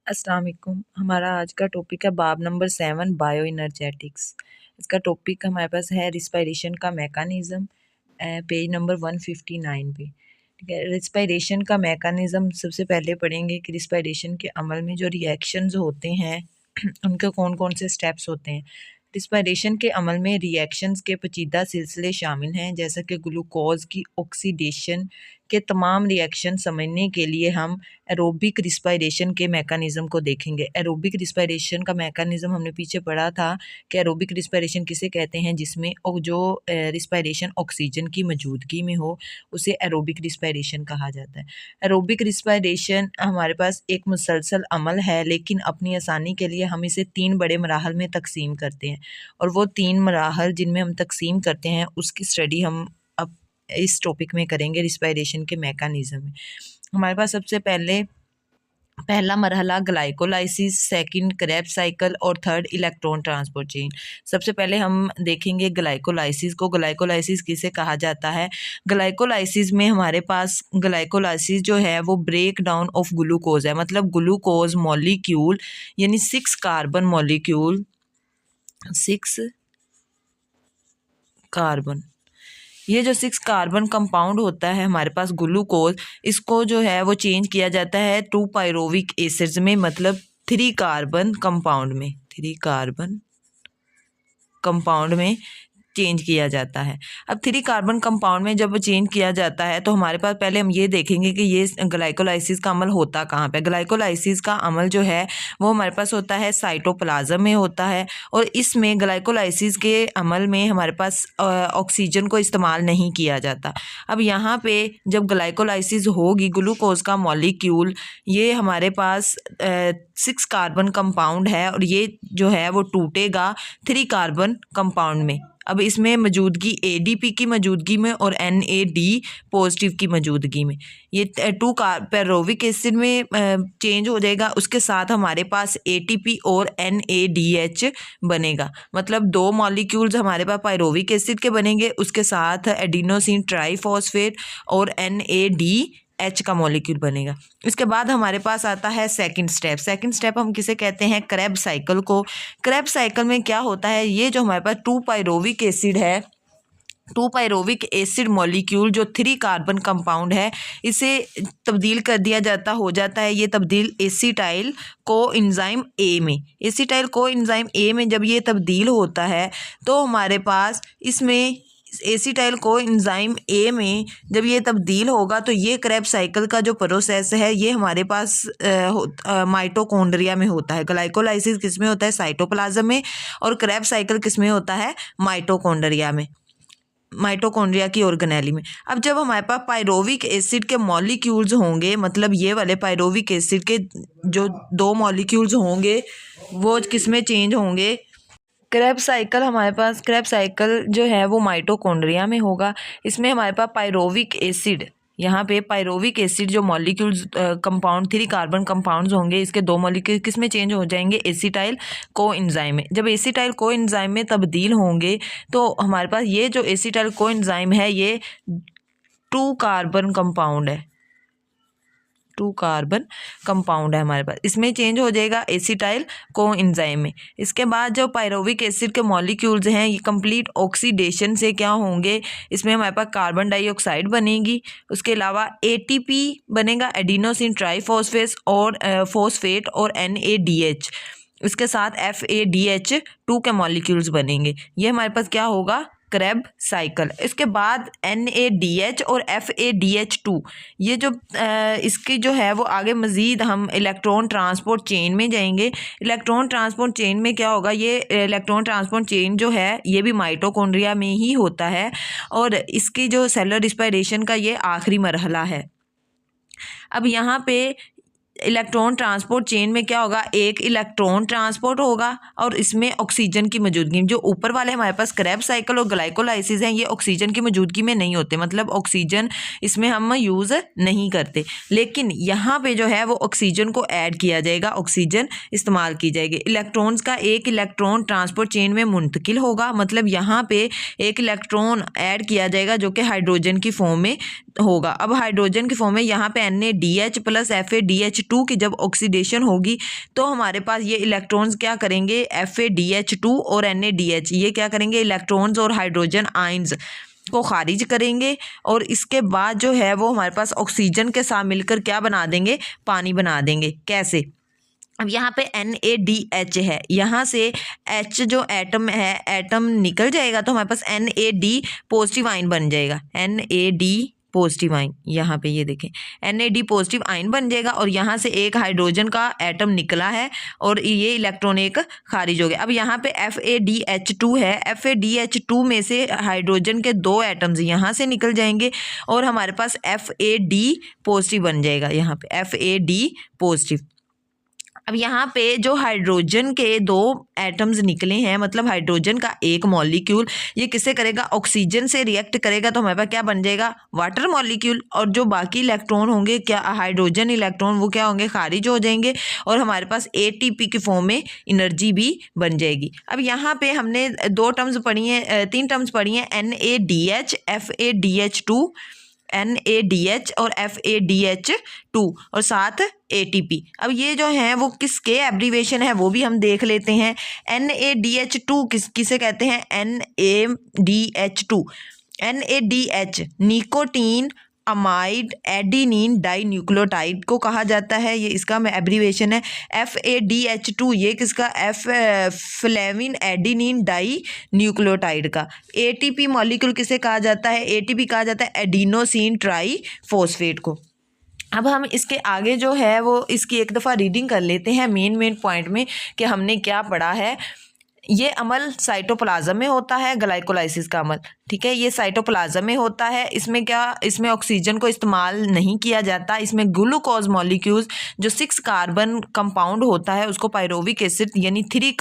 अस्सलाम वालेकुम। हमारा आज का टॉपिक है बाब नंबर 7 बायो एनर्जेटिक्स। इसका टॉपिक हमारे पास है रिस्पायरेशन का मैकेनिज़्म, पेज नंबर 159 पे। ठीक है, रिस्पायरेशन का मैकेनिज़्म सबसे पहले पढ़ेंगे कि रिस्पायरेशन के अमल में जो रिएक्शंस होते हैं उनके कौन कौन से स्टेप्स होते हैं। रिस्पायरेशन के अमल में रिएक्शंस के पेचीदा सिलसिले शामिल हैं, जैसा कि ग्लूकोज की ऑक्सीडेशन के तमाम रिएक्शन समझने के लिए हम एरोबिक रिस्पायरेशन के मैकेनिज़्म को देखेंगे। एरोबिक रिस्पायरेशन का मैकेनिज़्म हमने पीछे पढ़ा था कि एरोबिक रिस्पायरेशन किसे कहते हैं, जिसमें जो रिस्पायरेशन ऑक्सीजन की मौजूदगी में हो उसे एरोबिक रिस्पायरेशन कहा जाता है। एरोबिक रिस्पायरेशन हमारे पास एक मुसलसल अमल है, लेकिन अपनी आसानी के लिए हम इसे 3 बड़े मराहल में तकसीम करते हैं, और वो 3 मराहल जिनमें हम तकसीम करते हैं उसकी स्टडी हम अब इस टॉपिक में करेंगे रिस्पायरेशन के मैकेनिज़्म में। हमारे पास सबसे पहला मरहला ग्लाइकोलाइसिस, सेकंड क्रेब्स साइकिल और थर्ड इलेक्ट्रॉन ट्रांसपोर्ट चेन। सबसे पहले हम देखेंगे ग्लाइकोलाइसिस को। ग्लाइकोलाइसिस किसे कहा जाता है? ग्लाइकोलाइसिस में हमारे पास ग्लाइकोलाइसिस जो है वो ब्रेक डाउन ऑफ ग्लूकोज है, मतलब ग्लूकोज मॉलिक्यूल यानी 6 कार्बन मॉलिक्यूल, 6 कार्बन, ये जो 6 कार्बन कंपाउंड होता है हमारे पास ग्लूकोज, इसको जो है वो चेंज किया जाता है 2 पायरोविक एसिड्स में, मतलब 3 कार्बन कंपाउंड में, 3 कार्बन कंपाउंड में चेंज किया जाता है। अब 3 कार्बन कंपाउंड में जब चेंज किया जाता है तो हमारे पास पहले हम ये देखेंगे कि ये ग्लाइकोलाइसिस का अमल होता कहाँ पे। ग्लाइकोलाइसिस का अमल जो है वो हमारे पास होता है साइटोप्लाज्म में होता है, और इसमें ग्लाइकोलाइसिस के अमल में हमारे पास ऑक्सीजन को इस्तेमाल नहीं किया जाता। अब यहाँ पे जब ग्लाइकोलाइसिस होगी, ग्लूकोज का मॉलिक्यूल ये हमारे पास 6 कार्बन कंपाउंड है, और ये जो है वो टूटेगा 3 कार्बन कंपाउंड में। अब इसमें मौजूदगी ADP की मौजूदगी में और NAD पॉजिटिव की मौजूदगी में ये 2 पायरोविक एसिड में चेंज हो जाएगा। उसके साथ हमारे पास ATP और NADH बनेगा, मतलब 2 मॉलिक्यूल्स हमारे पास पायरोविक एसिड के बनेंगे, उसके साथ एडिनोसिन ट्राईफॉस्फेट और NADH का मॉलिक्यूल बनेगा। इसके बाद हमारे पास आता है सेकंड स्टेप। सेकंड स्टेप हम किसे कहते हैं? क्रेब्स साइकिल को। क्रेब्स साइकिल में क्या होता है, ये जो हमारे पास 2 पायरोविक एसिड है, 2 पायरोविक एसिड मॉलिक्यूल जो 3 कार्बन कंपाउंड है, इसे तब्दील कर दिया हो जाता है ये तब्दील एसिटाइल कोएंजाइम ए में। एसिटाइल कोएंजाइम ए में जब ये तब्दील होता है तो हमारे पास इसमें एसिटाइल कोएंजाइम ए में जब ये तब्दील होगा तो ये क्रेब्स साइकिल का जो प्रोसेस है ये हमारे पास माइटोकॉन्ड्रिया में होता है। ग्लाइकोलाइसिस किस में होता है? साइटोप्लाज्म में, और क्रेब्स साइकिल किस में होता है? माइटोकॉन्ड्रिया में, माइटोकॉन्ड्रिया की ऑर्गेनेली में। अब जब हमारे पास पायरोविक एसिड के मॉलिक्यूल्स होंगे, मतलब ये वाले पायरोविक एसिड के जो 2 मॉलिक्यूल्स होंगे वो किस में चेंज होंगे? क्रेब्स साइकिल, हमारे पास क्रेब्स साइकिल जो है वो माइटोकॉन्ड्रिया में होगा। इसमें हमारे पास पायरोविक एसिड, यहाँ पे पायरोविक एसिड जो मॉलिक्यूल्स कंपाउंड 3 कार्बन कंपाउंड्स होंगे, इसके 2 मॉलिक्यूल किस में चेंज हो जाएंगे? एसिटाइल कोएंजाइम में। जब एसिटाइल कोएंजाइम में तब्दील होंगे तो हमारे पास ये जो एसिटाइल कोएंजाइम है ये 2 कार्बन कंपाउंड है, 2 कार्बन कंपाउंड है हमारे पास, इसमें चेंज हो जाएगा एसिटाइल कोएंजाइम में। इसके बाद जो पायरोविक एसिड के मॉलिक्यूल्स हैं ये कंप्लीट ऑक्सीडेशन से क्या होंगे? इसमें हमारे पास कार्बन डाइऑक्साइड बनेगी, उसके अलावा ATP बनेगा, एडिनोसिन ट्राईफॉस्फेट और फॉस्फेट और NADH, इसके साथ FADH2 के मॉलिक्यूल्स बनेंगे। ये हमारे पास क्या होगा? Krebs cycle. इसके बाद NADH और FADH2 ये जो इसकी जो है वो आगे मज़ीद हम इलेक्ट्रॉन ट्रांसपोर्ट चेन में जाएंगे। इलेक्ट्रॉन ट्रांसपोर्ट चेन में क्या होगा? ये इलेक्ट्रॉन ट्रांसपोर्ट चेन जो है ये भी माइटोकॉन्ड्रिया में ही होता है, और इसकी जो सेलुलर रिस्पायरेशन का ये आखिरी मरहला है। अब यहाँ पे इलेक्ट्रॉन ट्रांसपोर्ट चेन में क्या होगा? एक इलेक्ट्रॉन ट्रांसपोर्ट होगा और इसमें ऑक्सीजन की मौजूदगी, जो ऊपर वाले हमारे पास क्रेब्स साइकिल और ग्लाइकोलाइसिस हैं ये ऑक्सीजन की मौजूदगी में नहीं होते, मतलब ऑक्सीजन इसमें हम यूज़ नहीं करते, लेकिन यहाँ पे जो है वो ऑक्सीजन को ऐड किया जाएगा, ऑक्सीजन इस्तेमाल की जाएगी। इलेक्ट्रॉन्स का एक इलेक्ट्रॉन ट्रांसपोर्ट चेन में मुंतकिल होगा, मतलब यहाँ पे एक इलेक्ट्रॉन ऐड किया जाएगा जो कि हाइड्रोजन की फॉर्म में होगा। अब हाइड्रोजन की फॉर्म में यहाँ पे NaDH प्लस FADH FeDH2 की जब ऑक्सीडेशन होगी तो हमारे पास ये इलेक्ट्रॉन्स क्या करेंगे, FeDH2 और NaDH ये क्या करेंगे, इलेक्ट्रॉन्स और हाइड्रोजन आयंस को खारिज करेंगे और इसके बाद जो है वो हमारे पास ऑक्सीजन के साथ मिलकर क्या बना देंगे, पानी बना देंगे। कैसे, अब यहाँ पे NaDH है, यहाँ से H जो एटम है, एटम निकल जाएगा तो हमारे पास NaD पॉजिटिव आयन बन जाएगा, NaD पॉजिटिव आयन, यहाँ पे ये देखें NaD पॉजिटिव आयन बन जाएगा और यहाँ से एक हाइड्रोजन का एटम निकला है और ये इलेक्ट्रॉन एक खारिज हो गया। अब यहाँ पे FADH2 है, FADH2 में से हाइड्रोजन के 2 एटम्स यहाँ से निकल जाएंगे और हमारे पास FAD पॉजिटिव बन जाएगा, यहाँ पे FAD पॉजिटिव। अब यहाँ पे जो हाइड्रोजन के 2 एटम्स निकले हैं, मतलब हाइड्रोजन का एक मॉलिक्यूल, ये किससे करेगा, ऑक्सीजन से रिएक्ट करेगा तो हमारे पास क्या बन जाएगा, वाटर मॉलिक्यूल। और जो बाकी इलेक्ट्रॉन होंगे, क्या हाइड्रोजन इलेक्ट्रॉन, वो क्या होंगे, खारिज हो जाएंगे और हमारे पास ATP की फॉर्म में एनर्जी भी बन जाएगी। अब यहाँ पे हमने 2 टर्म्स पढ़ी हैं, 3 टर्म्स पढ़ी हैं, NaDH, FADH2, NaDH और FADH2 और साथ ATP। अब ये जो है वो किसके एब्रीवेशन है वो भी हम देख लेते हैं। NaDH2 किसे कहते हैं, NaDH2, NaDH nicotinamide adenine dinucleotide को कहा जाता है, ये इसका एब्रीवेशन है। FADH2 ये किसका, फ्लेविन एडिनिन डाई न्यूक्लियोटाइड का। ATP मॉलिक्यूल किसे कहा जाता है, ATP कहा जाता है एडिनोसिन ट्राई फॉस्फेट को। अब हम इसके आगे जो है वो इसकी एक दफ़ा रीडिंग कर लेते हैं मेन पॉइंट में कि हमने क्या पढ़ा है। ये अमल साइटोप्लाज्म में होता है, ग्लाइकोलाइसिस का अमल, ठीक है, ये साइटोप्लाज्म में होता है। इसमें क्या, इसमें ऑक्सीजन को इस्तेमाल नहीं किया जाता। इसमें ग्लूकोज मॉलिक्यूल्स जो 6 कार्बन कंपाउंड होता है उसको पायरोविक एसिड यानी 3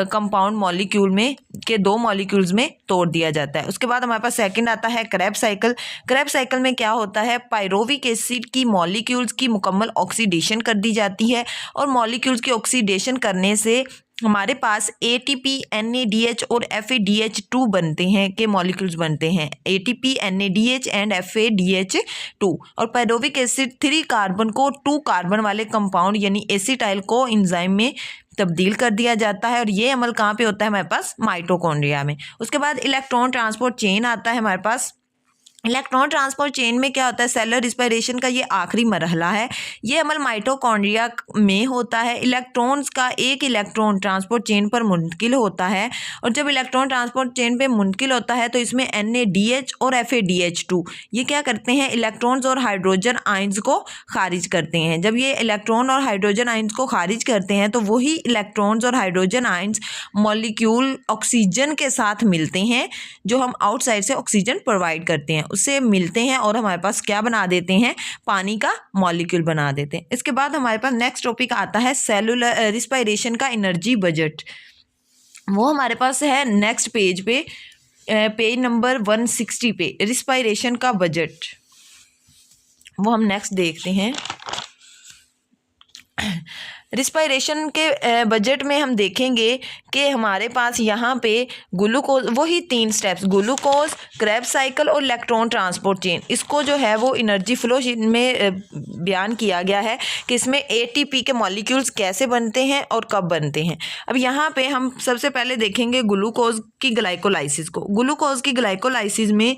कंपाउंड मॉलिक्यूल में के 2 मॉलिक्यूल्स में तोड़ दिया जाता है। उसके बाद हमारे पास सेकंड आता है क्रेब्स साइकिल। क्रेब्स साइकिल में क्या होता है, पायरोविक एसिड की मॉलिक्यूल्स की मुकम्मल ऑक्सीडेशन कर दी जाती है और मॉलिक्यूल्स की ऑक्सीडेशन करने से हमारे पास ATP, NaDH और FADH2 बनते हैं के मॉलिक्यूल्स बनते हैं, ATP, NaDH एंड FADH2। और पायरोविक एसिड 3 कार्बन को 2 कार्बन वाले कंपाउंड यानी एसिटाइल को एंजाइम में तब्दील कर दिया जाता है और ये अमल कहाँ पे होता है, हमारे पास माइटोकॉन्ड्रिया में। उसके बाद इलेक्ट्रॉन ट्रांसपोर्ट चेन आता है हमारे पास। इलेक्ट्रॉन ट्रांसपोर्ट चेन में क्या होता है, सेलुलर रिस्पायरेशन का ये आखिरी मरहला है। ये अमल माइटोकॉन्ड्रिया में होता है। इलेक्ट्रॉन्स का एक इलेक्ट्रॉन ट्रांसपोर्ट चेन पर मुंतकिल होता है और जब इलेक्ट्रॉन ट्रांसपोर्ट चेन पे मुंतकिल होता है तो इसमें NaDH और FADH2 ये क्या करते हैं, इलेक्ट्रॉन्स और हाइड्रोजन आयंस को खारिज करते हैं। जब ये इलेक्ट्रॉन और हाइड्रोजन आयंस को खारिज करते हैं तो वही इलेक्ट्रॉन्स और हाइड्रोजन आयंस मॉलिक्यूल ऑक्सीजन के साथ मिलते हैं, जो हम आउटसाइड से ऑक्सीजन प्रोवाइड करते हैं उससे मिलते हैं और हमारे पास क्या बना देते हैं, पानी का मॉलिक्यूल बना देते हैं। इसके बाद हमारे पास नेक्स्ट टॉपिक आता है सेलुलर रिस्पायरेशन का एनर्जी बजट। वो हमारे पास है नेक्स्ट पेज पे, पेज नंबर 160 पे, रिस्पायरेशन का बजट। वो हम नेक्स्ट देखते हैं। रिस्पायरेशन के बजट में हम देखेंगे कि हमारे पास यहाँ पे ग्लूकोज, वही 3 स्टेप्स, ग्लूकोज, क्रेब्स साइकिल और इलेक्ट्रॉन ट्रांसपोर्ट चेन, इसको जो है वो एनर्जी फ्लो में बयान किया गया है कि इसमें ATP के मॉलिक्यूल्स कैसे बनते हैं और कब बनते हैं। अब यहाँ पे हम सबसे पहले देखेंगे ग्लूकोज की ग्लाइकोलाइसिस को। ग्लूकोज की ग्लाइकोलाइसिस में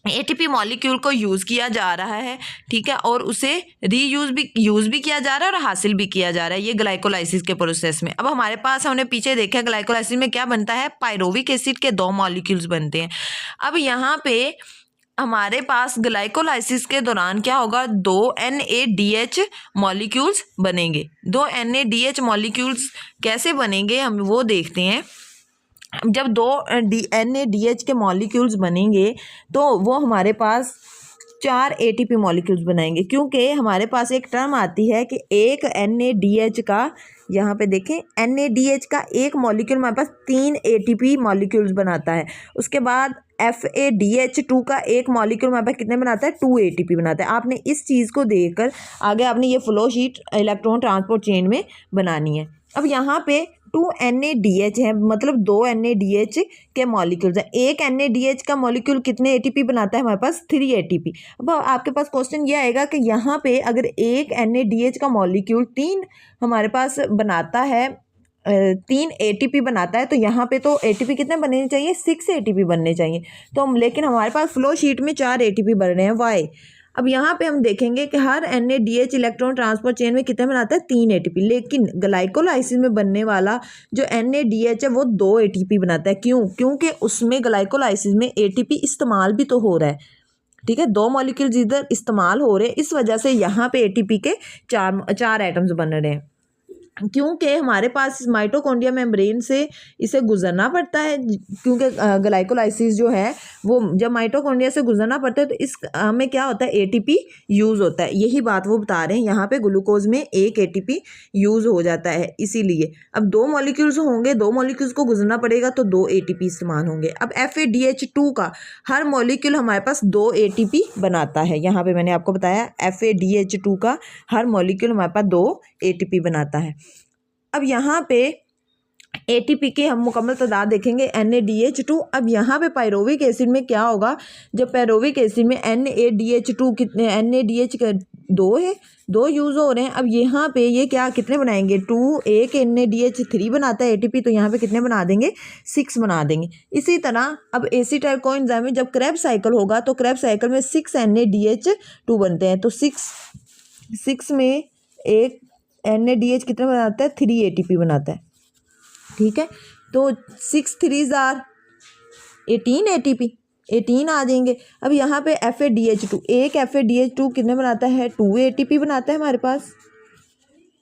ATP मॉलिक्यूल को यूज़ किया जा रहा है, ठीक है, और उसे यूज़ भी किया जा रहा है और हासिल भी किया जा रहा है ये ग्लाइकोलाइसिस के प्रोसेस में। अब हमारे पास हमने पीछे देखा ग्लाइकोलाइसिस में क्या बनता है, पायरोविक एसिड के 2 मॉलिक्यूल्स बनते हैं। अब यहाँ पे हमारे पास ग्लाइकोलाइसिस के दौरान क्या होगा, 2 NaDH मॉलिक्यूल्स बनेंगे। 2 NaDH मॉलिक्यूल्स कैसे बनेंगे हम वो देखते हैं। जब 2 NaDH के मॉलिक्यूल्स बनेंगे तो वो हमारे पास 4 ATP मॉलिक्यूल्स बनाएंगे, क्योंकि हमारे पास एक टर्म आती है कि एक NaDH का, यहाँ पे देखें, NaDH का एक मॉलिक्यूल हमारे पास 3 ATP मॉलिक्यूल्स बनाता है। उसके बाद FADH2 का एक मॉलिक्यूल हमारे पास कितने बनाता है, 2 ATP बनाता है। आपने इस चीज़ को देखकर आगे आपने ये flow sheet electron transport chain में बनानी है। अब यहाँ पे 2 NADH है, मतलब 2 NADH के मॉलिक्यूल्स हैं। एक NADH का मॉलिक्यूल कितने ATP बनाता है? हमारे पास 3 ATP। अब आपके पास क्वेश्चन ये आएगा कि यहाँ पे अगर एक NADH का मॉलिक्यूल 3 हमारे पास बनाता है, 3 ATP बनाता है, तो यहाँ पे तो ATP कितने बनने चाहिए? 6 ATP बनने चाहिए। तो लेकिन हमारे पास फ्लो शीट में 4 ATP बन रहे हैं, वाई। अब यहाँ पे हम देखेंगे कि हर NADH इलेक्ट्रॉन ट्रांसफर चेन में कितने बनाता है? 3 ATP। लेकिन ग्लाइकोलाइसिस में बनने वाला जो NADH है वो 2 ATP बनाता है। क्यों? क्योंकि उसमें ग्लाइकोलाइसिस में ATP इस्तेमाल भी तो हो रहा है, ठीक है, 2 मॉलिक्यूल्स इधर इस्तेमाल हो रहे हैं, इस वजह से यहाँ पे ATP के 4 एटम्स बन रहे हैं। क्योंकि हमारे पास माइटोकॉन्ड्रिया मेम्ब्रेन से इसे गुजरना पड़ता है, क्योंकि ग्लाइकोलाइसिस जो है वो जब माइटोकॉन्ड्रिया से गुजरना पड़ता है तो इस में क्या होता है? ATP यूज़ होता है। यही बात वो बता रहे हैं, यहाँ पे ग्लूकोज में 1 ATP यूज़ हो जाता है, इसीलिए अब 2 मॉलिक्यूल्स होंगे, 2 मॉलिक्यूल्स को गुजरना पड़ेगा तो 2 ATP इस्तेमाल होंगे। अब FADH2 का हर मॉलिक्यूल हमारे पास 2 ATP बनाता है। यहाँ पे मैंने आपको बताया FADH2 का हर मॉलिक्यूल हमारे पास 2 ATP बनाता है। अब यहाँ पे ATP की हम मुकम्मल तादाद देखेंगे NADH2। अब यहाँ पे पायरोविक एसिड में क्या होगा? जब पायरोविक एसिड में NADH2 कितने, NADH का 2 है, 2 यूज़ हो रहे हैं। अब यहाँ पे ये क्या कितने बनाएंगे? 2, एक NADH3 बनाता है ATP, तो यहाँ पे कितने बना देंगे? 6 बना देंगे। इसी तरह अब एसिटाइल कोएंजाइम में जब क्रैब साइकिल होगा तो क्रैब साइकिल में 6 NADH2 बनते हैं, तो 6 में एक NADH कितना बनाता है? 3 ATP बनाता है, ठीक है। तो 6 3s आर 18 ATP, 18 आ जाएंगे। अब यहाँ पे FADH2, एक FADH2 कितने बनाता है? 2 ATP बनाता है हमारे पास,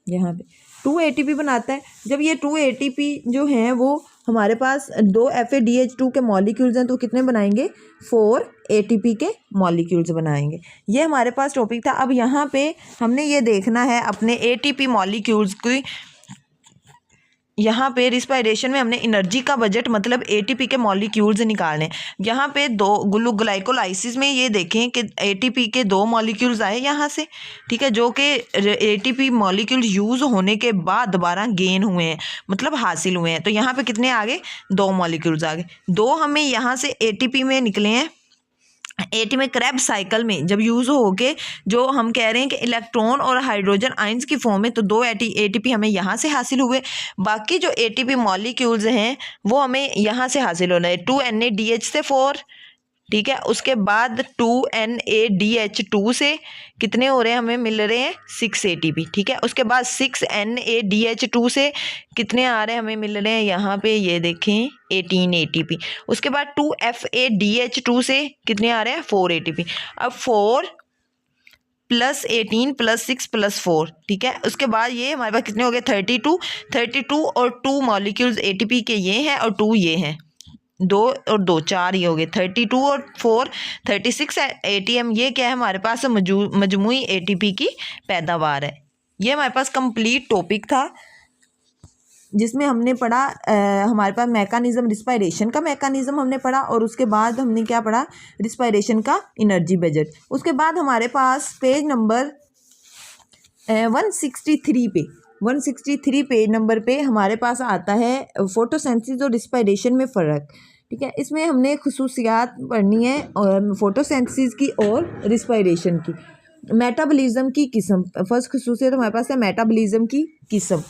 यहाँ पे 2 ATP बनाता है। जब ये 2 ATP जो हैं वो हमारे पास 2 FADH2 के मॉलिक्यूल्स हैं, तो कितने बनाएंगे? 4 ATP के मॉलिक्यूल्स बनाएंगे। ये हमारे पास टॉपिक था। अब यहाँ पे हमने ये देखना है अपने ATP मॉलिक्यूल्स की, यहाँ पे रिस्पायरेशन में हमने एनर्जी का बजट मतलब ATP के मॉलिक्यूल्स निकालने। यहाँ पे 2 ग्लाइकोलाइसिस में ये देखें कि ATP के 2 मॉलिक्यूल्स आए यहाँ से, ठीक है, जो कि ATP मॉलिक्यूल यूज़ होने के बाद दोबारा गेन हुए हैं, मतलब हासिल हुए हैं। तो यहाँ पे कितने आ गए? 2 मॉलिक्यूल्स आ गए। 2 हमें यहाँ से ATP में निकले हैं, ATP में क्रैब साइकिल में जब यूज़ हो के जो हम कह रहे हैं कि इलेक्ट्रॉन और हाइड्रोजन आयंस की फॉर्म में, तो 2 ATP हमें यहाँ से हासिल हुए। बाकी जो ATP मॉलिक्यूल्स हैं वो हमें यहाँ से हासिल होना है, 2 NADH से 4, ठीक है। उसके बाद 2 NADH2 से कितने हो रहे हैं? हमें मिल रहे हैं 6 ATP, ठीक है। उसके बाद 6 NADH2 से कितने आ रहे हैं? हमें मिल रहे हैं यहाँ पे ये देखें 18 ATP। उसके बाद 2 FADH2 से कितने आ रहे हैं? 4 ATP। अब 4 + 18 + 6 + 4, ठीक है। उसके बाद ये हमारे पास कितने हो गए? 32 और 2 मॉलिक्यूल्स ATP के ये हैं और 2 ये हैं, 2 और 2 4 ही हो गए, 32 और 4 36 ATM। ये क्या है? हमारे पास मजमूई ATP की पैदावार है। ये हमारे पास कंप्लीट टॉपिक था जिसमें हमने पढ़ा हमारे पास मैकानिज़्म, रिस्पायरेशन का मैकानिज़्म हमने पढ़ा, और उसके बाद हमने क्या पढ़ा? रिस्पायरेशन का एनर्जी बजट। उसके बाद हमारे पास पेज नंबर 163 पेज नंबर पे हमारे पास आता है फोटोसेंसिस और रिस्पायरेशन में फ़र्क, ठीक है। इसमें हमने खुसूसियात पढ़नी है और फोटोसेंसिस की और रिस्पायरेशन की। मेटाबॉलिज्म की किस्म, फर्स्ट खुसूसियत हमारे पास है मेटाबॉलिज्म की किस्म।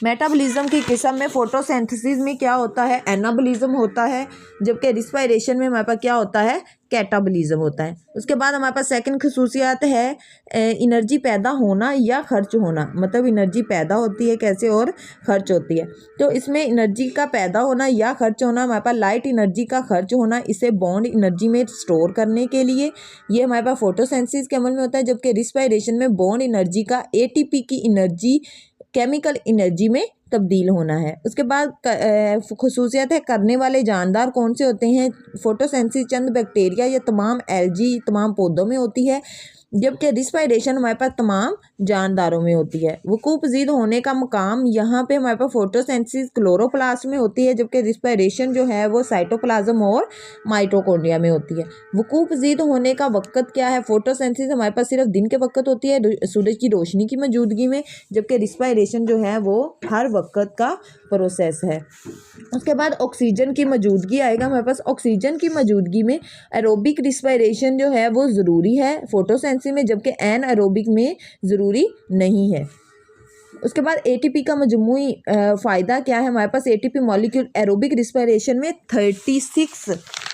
मेटाबॉलिज्म की किस्म में फोटोसिंथेसिस में क्या होता है? एनाबॉलिज्म होता है, जबकि रिस्पायरेशन में हमारे पास क्या होता है? कैटाबॉलिज्म होता है। उसके बाद हमारे पास सेकंड खुसूसियत है एनर्जी पैदा होना या खर्च होना, मतलब एनर्जी पैदा होती है कैसे और खर्च होती है। तो इसमें एनर्जी का पैदा होना या खर्च होना, हमारे पास लाइट एनर्जी का खर्च होना, इसे बॉन्ड एनर्जी में स्टोर करने के लिए, ये हमारे पास फोटोसिंथेसिस के अमल में होता है। जबकि रिस्पायरेशन में बॉन्ड एनर्जी का ATP की एनर्जी केमिकल एनर्जी में तब्दील होना है। उसके बाद खुसूसियत है करने वाले जानदार कौन से होते हैं? फोटोसिंथेसिस चंद बैक्टीरिया या तमाम एल्गी, तमाम पौधों में होती है। जबकि रिस्पायरेशन हमारे पास तमाम जानदारों में होती है। वकूफ़ पज़ीर होने का मकाम यहाँ पे हमारे पास फोटोसिंथेसिस क्लोरोप्लास्ट में होती है, जबकि रिस्पायरेशन जो है वो साइटोप्लाज्म और माइटोकॉन्ड्रिया में होती है। वकूफ़ पज़ीर होने का वक़्त क्या है? फोटोसिंथेसिस हमारे पास सिर्फ दिन के वक़्त होती है सूरज की रोशनी की मौजूदगी में, जबकि रिस्पायरेशन जो है वो हर वक़्त का प्रोसेस है। उसके बाद ऑक्सीजन की मौजूदगी आएगा हमारे पास। ऑक्सीजन की मौजूदगी में एरोबिक रिस्पायरेशन जो है वो ज़रूरी है फोटोसिंथेसिस में, जबकि एनएरोबिक में ज़रूरी नहीं है। उसके बाद एटीपी का मजमूई फ़ायदा क्या है? हमारे पास एटीपी मॉलिक्यूल एरोबिक रिस्पायरेशन में 36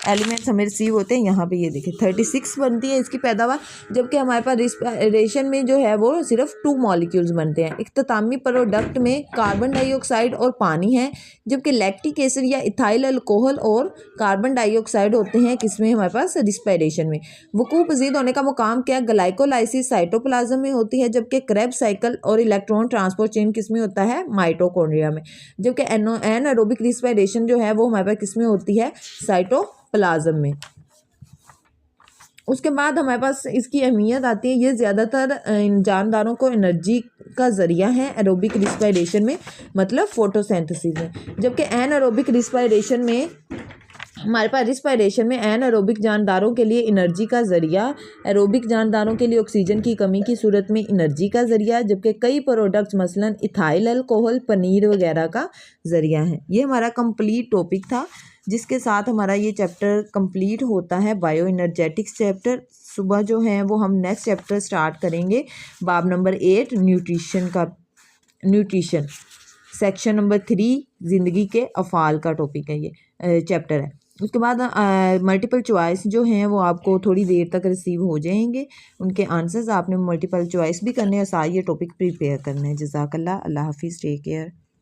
एलिमेंट्स हमें रिसीव होते हैं। यहाँ पे ये देखिए 36 बनती है इसकी पैदावार, जबकि हमारे पास रिस्पायरेशन में जो है वो सिर्फ 2 मॉलिक्यूल्स बनते हैं। इख्तितामी प्रोडक्ट में कार्बन डाइऑक्साइड और पानी है, जबकि लैक्टिक एसिड या इथाइल अल्कोहल और कार्बन डाइऑक्साइड होते हैं किसमें? हमारे पास रिस्पायरेशन में। वकूफ़ पज़ीर होने का मुकाम क्या? ग्लाइकोलाइसिस साइटोप्लाज्म में होती है, जबकि क्रेब्स साइकिल और इलेक्ट्रॉन ट्रांसपोर्ट चेन किसमें होता है? माइटोकॉन्ड्रिया में। जबकि एनारोबिक रिस्पायरेशन जो है वो हमारे पास किसमें होती है? साइटोप्लाज्म में। उसके बाद हमारे पास इसकी अहमियत आती है, ये ज़्यादातर जानदारों को एनर्जी का ज़रिया है एरोबिक रिस्पायरेशन में, मतलब फोटोसिंथेसिस में। जबकि एनारोबिक रिस्पायरेशन में हमारे पास रिस्पायरेशन में एनारोबिक जानदारों के लिए एनर्जी का ज़रिया, एरोबिक जानदारों के लिए ऑक्सीजन की कमी की सूरत में एनर्जी का ज़रिया, जबकि कई प्रोडक्ट्स मसलन इथाइल अल्कोहल, पनीर वगैरह का ज़रिया है। ये हमारा कंप्लीट टॉपिक था, जिसके साथ हमारा ये चैप्टर कंप्लीट होता है, बायो एनर्जेटिक्स चैप्टर। सुबह जो है वो हम नेक्स्ट चैप्टर स्टार्ट करेंगे, बाब नंबर 8 न्यूट्रिशन का, न्यूट्रिशन सेक्शन नंबर 3 ज़िंदगी के अफ़ाल का टॉपिक है, ये चैप्टर है। उसके बाद मल्टीपल चॉइस जो हैं वो आपको थोड़ी देर तक रिसीव हो जाएंगे, उनके आंसर्स आपने मल्टीपल चॉइस भी करने हैं, साथ ये टॉपिक प्रिपेयर करना है। जज़ाकल्लाह, अल्लाह हाफिज़, टेक केयर।